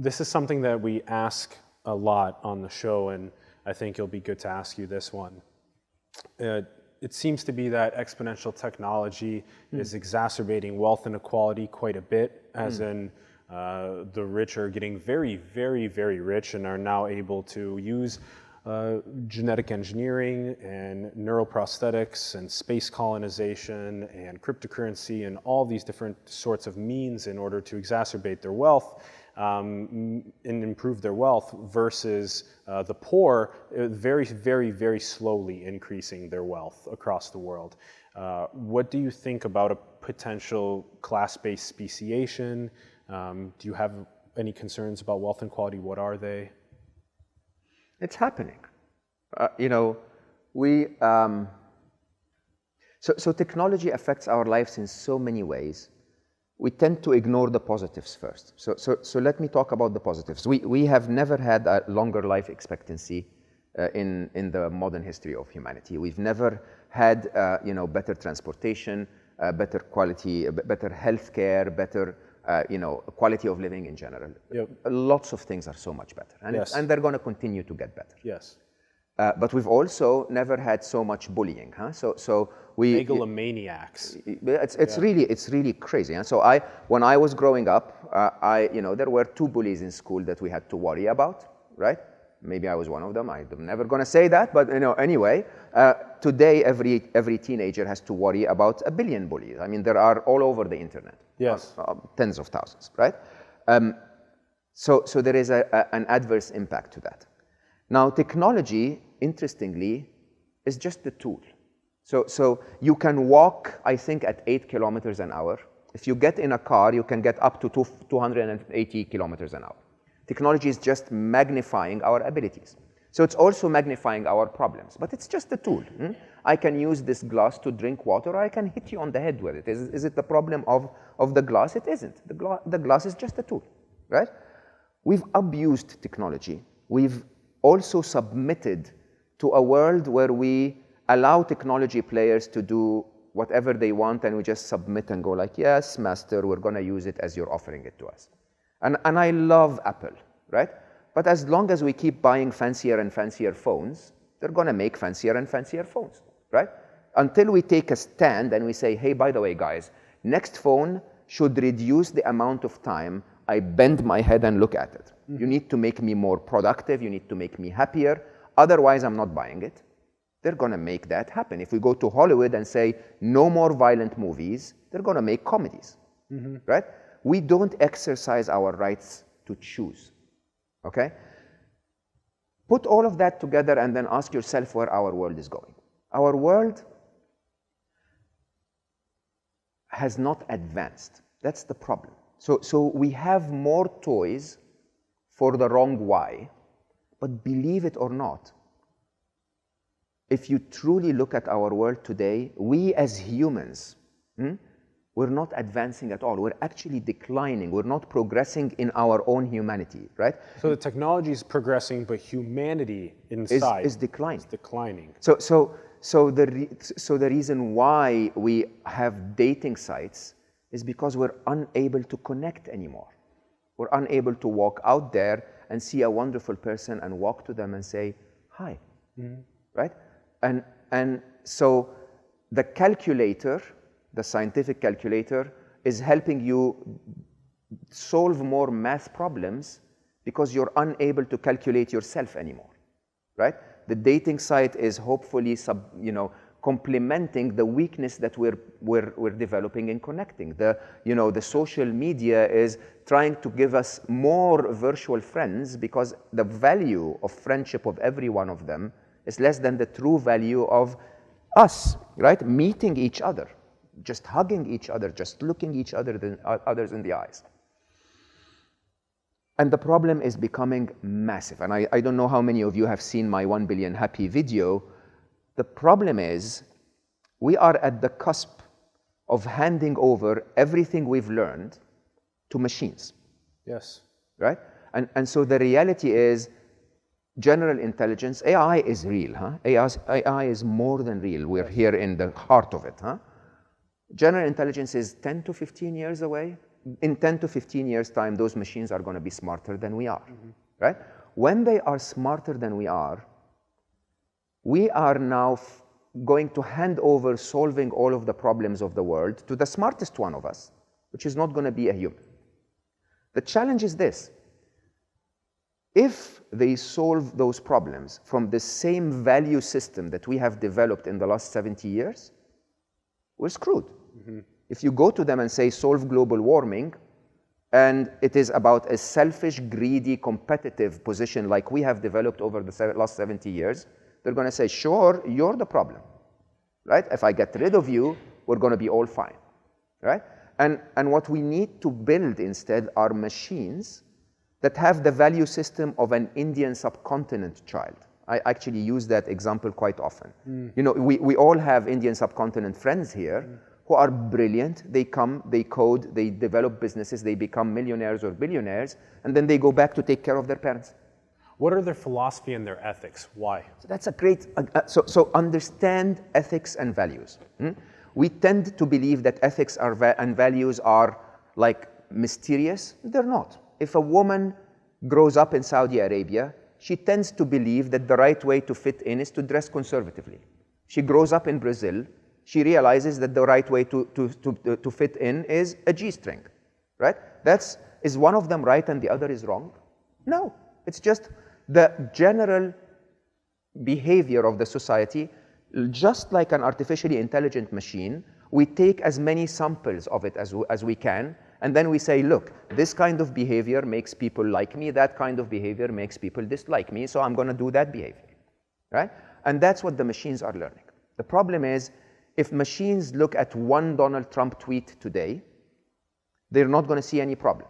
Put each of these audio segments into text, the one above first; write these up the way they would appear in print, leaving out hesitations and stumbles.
This is something that we ask a lot on the show, and I think it'll be good to ask you this one. It seems to be that exponential technology is exacerbating wealth inequality quite a bit, as in the rich are getting very, very, very rich and are now able to use genetic engineering and neuroprosthetics and space colonization and cryptocurrency and all these different sorts of means in order to exacerbate their wealth and improve their wealth, versus the poor very, very, very slowly increasing their wealth across the world. What do you think about a potential class-based speciation? Do you have any concerns about wealth inequality? What are they? It's happening. So technology affects our lives in so many ways. We tend to ignore the positives first. So let me talk about the positives. We have never had a longer life expectancy in the modern history of humanity. We've never had better transportation, better quality, better healthcare, better quality of living in general. Yep. Lots of things are so much better, and, yes. and they're going to continue to get better. Yes. But we've also never had so much bullying, huh? So we megalomaniacs. It's really crazy. Huh? So when I was growing up, there were 2 bullies in school that we had to worry about, right? Maybe I was one of them. I'm never going to say that, but anyway. Today, every teenager has to worry about 1 billion bullies. I mean, there are all over the internet. Yes. Tens of thousands, right? So there is an adverse impact to that. Now, technology, interestingly, is just a tool. So you can walk, I think, at 8 kilometers an hour. If you get in a car, you can get up to 280 kilometers an hour. Technology is just magnifying our abilities. So it's also magnifying our problems, but it's just a tool. I can use this glass to drink water, or I can hit you on the head with it. Is it the problem of the glass? It isn't. The glass is just a tool, right? We've abused technology. We've also submitted to a world where we allow technology players to do whatever they want, and we just submit and go like, yes, master, we're going to use it as you're offering it to us. And I love Apple, right? But as long as we keep buying fancier and fancier phones, they're going to make fancier and fancier phones, right? Until we take a stand and we say, hey, by the way, guys, next phone should reduce the amount of time I bend my head and look at it. You need to make me more productive. You need to make me happier. Otherwise, I'm not buying it. They're going to make that happen. If we go to Hollywood and say, no more violent movies, they're going to make comedies, right? We don't exercise our rights to choose, okay? Put all of that together and then ask yourself where our world is going. Our world has not advanced. That's the problem. So we have more toys for the wrong why, but believe it or not, if you truly look at our world today, we as humans, we're not advancing at all. We're actually declining. We're not progressing in our own humanity, right? So the technology is progressing, but humanity inside is declining. Is declining. So the reason why we have dating sites is because we're unable to connect anymore. We're unable to walk out there and see a wonderful person and walk to them and say, hi, right? And so the calculator, the scientific calculator, is helping you solve more math problems because you're unable to calculate yourself anymore, right? The dating site is hopefully complementing the weakness that we're developing in connecting. The social media is trying to give us more virtual friends because the value of friendship of every one of them is less than the true value of us, right? Meeting each other, just hugging each other, just looking others in the eyes. And the problem is becoming massive. And I don't know how many of you have seen my 1 billion happy video. The problem is we are at the cusp of handing over everything we've learned to machines. Yes. Right? And so the reality is general intelligence, AI is real. Huh? AI is more than real. We're here in the heart of it. Huh? General intelligence is 10 to 15 years away. in 10 to 15 years' time, those machines are going to be smarter than we are, right? When they are smarter than we are now going to hand over solving all of the problems of the world to the smartest one of us, which is not going to be a human. The challenge is this. If they solve those problems from the same value system that we have developed in the last 70 years, we're screwed. If you go to them and say, solve global warming, and it is about a selfish, greedy, competitive position like we have developed over the last 70 years, they're going to say, sure, you're the problem, right? If I get rid of you, we're going to be all fine, right? And what we need to build instead are machines that have the value system of an Indian subcontinent child. I actually use that example quite often. You know, we all have Indian subcontinent friends here who are brilliant. They come, they code, they develop businesses, they become millionaires or billionaires, and then they go back to take care of their parents. What are their philosophy and their ethics? Why? So that's a great, so understand ethics and values. We tend to believe that ethics and values are like mysterious. They're not. If a woman grows up in Saudi Arabia, she tends to believe that the right way to fit in is to dress conservatively. She grows up in Brazil, she realizes that the right way to fit in is a G-string, right? Is one of them right and the other is wrong? No, it's just the general behavior of the society. Just like an artificially intelligent machine, we take as many samples of it as we can, and then we say, look, this kind of behavior makes people like me, that kind of behavior makes people dislike me, so I'm going to do that behavior, right? And that's what the machines are learning. The problem is, if machines look at one Donald Trump tweet today, they're not going to see any problem.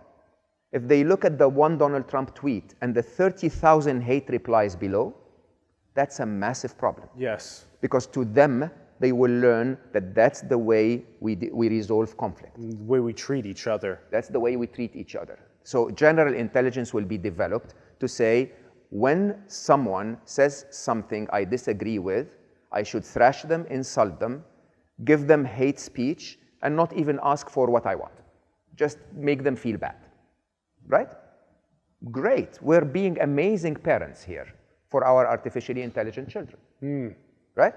If they look at the one Donald Trump tweet and the 30,000 hate replies below, that's a massive problem. Yes. Because to them, they will learn that that's the way we resolve conflict. The way we treat each other. That's the way we treat each other. So general intelligence will be developed to say, when someone says something I disagree with, I should thrash them, insult them, give them hate speech, and not even ask for what I want. Just make them feel bad, right? Great, we're being amazing parents here for our artificially intelligent children, right?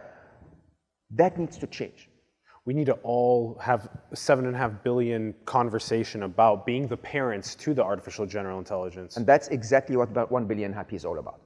That needs to change. We need to all have 7.5 billion conversation about being the parents to the artificial general intelligence. And that's exactly what 1 billion happy is all about.